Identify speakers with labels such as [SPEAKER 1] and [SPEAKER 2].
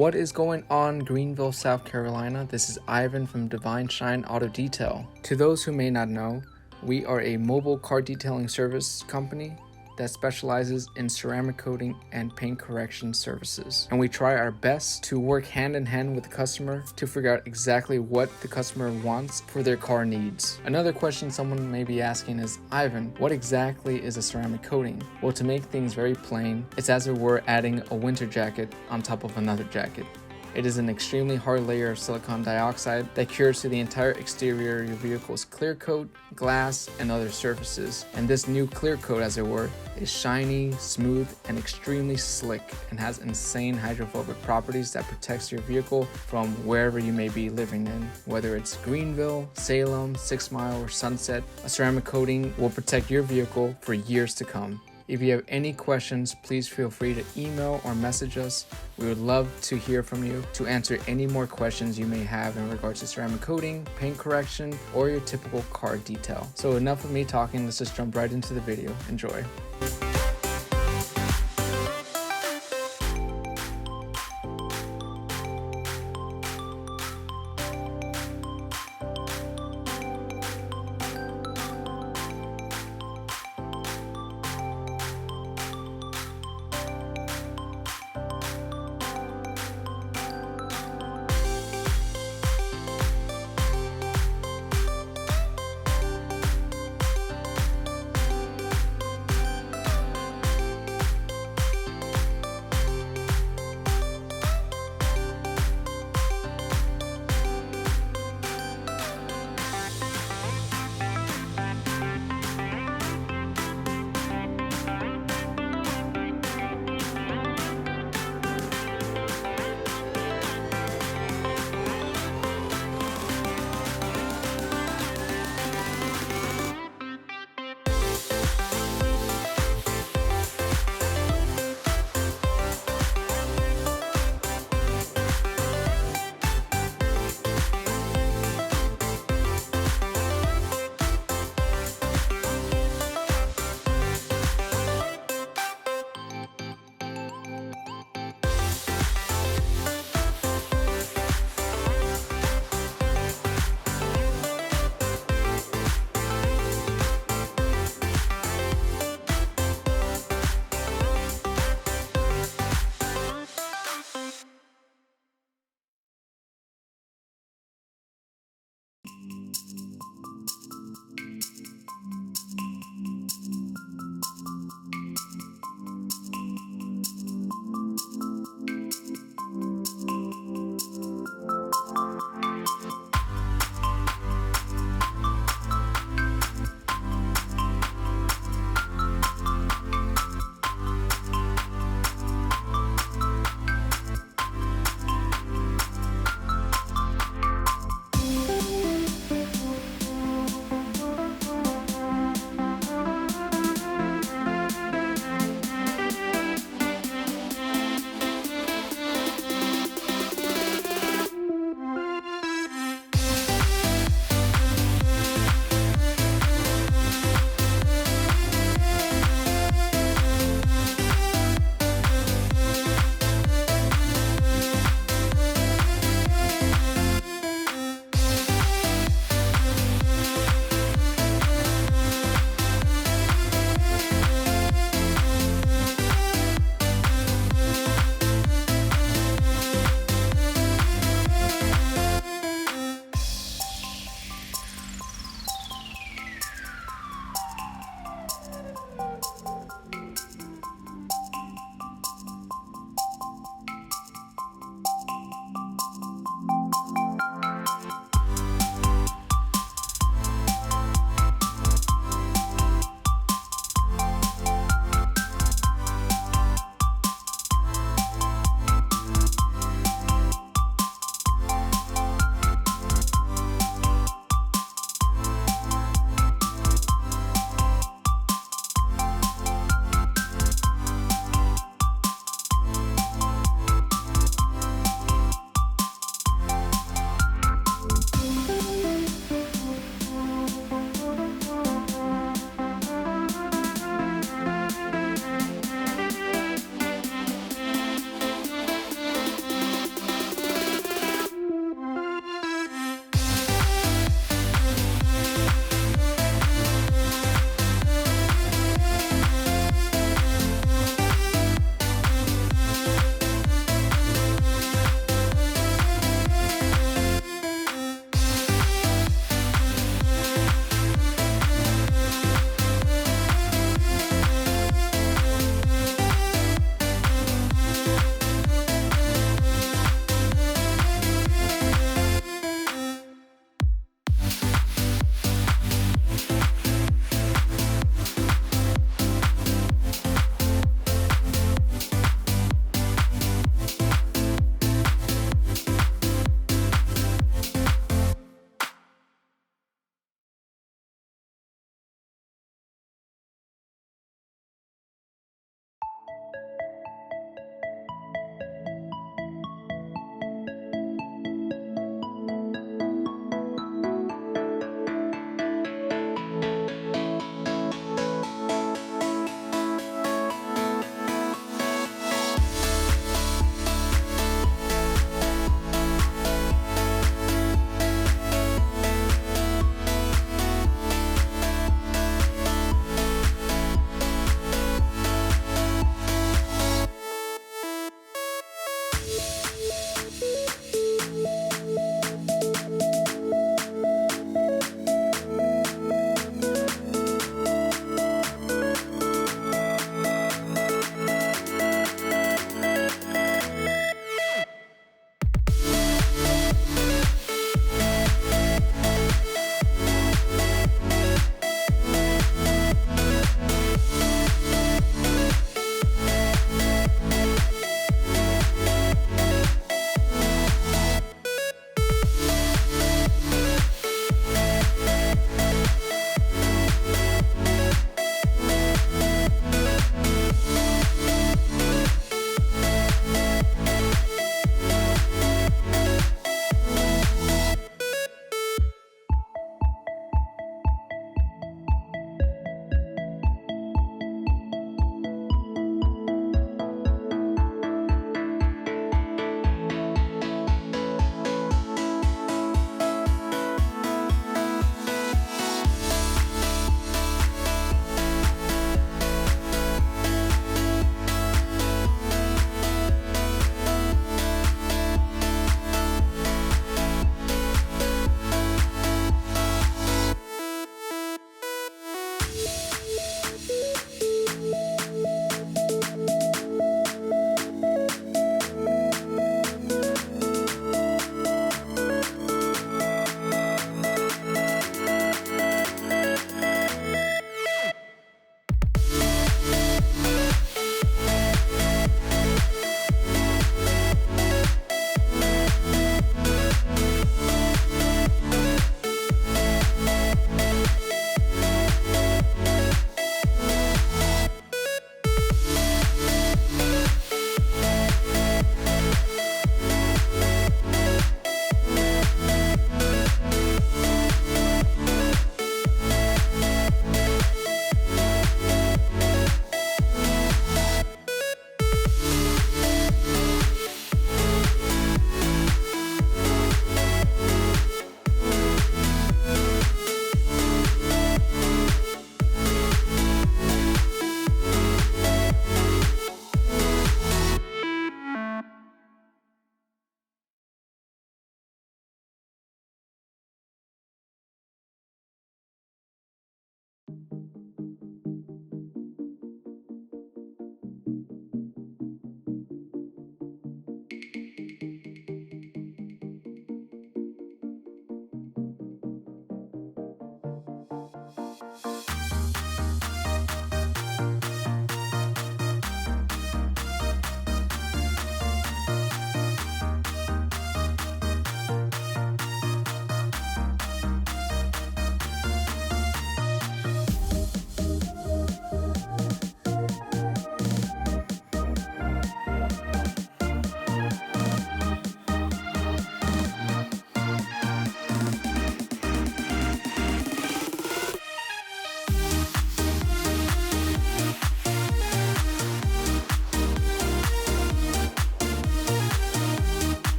[SPEAKER 1] What is going on, Greenville, South Carolina? This is Ivan from Divine Shine Auto Detail. To those who may not know, we are a mobile car detailing service company that specializes in ceramic coating and paint correction services. And we try our best to work hand in hand with the customer to figure out exactly what the customer wants for their car needs. Another question someone may be asking is, Ivan, what exactly is a ceramic coating? Well, to make things very plain, it's as if we're adding a winter jacket on top of another jacket. It is an extremely hard layer of silicon dioxide that cures to the entire exterior of your vehicle's clear coat, glass, and other surfaces. And this new clear coat, as it were, is shiny, smooth, and extremely slick, and has insane hydrophobic properties that protects your vehicle from wherever you may be living in. Whether it's Greenville, Salem, 6 Mile, or Sunset, a ceramic coating will protect your vehicle for years to come. If you have any questions, please feel free to email or message us. We would love to hear from you to answer any more questions you may have in regards to ceramic coating, paint correction, or your typical car detail. So enough of me talking, let's just jump right into the video. Enjoy.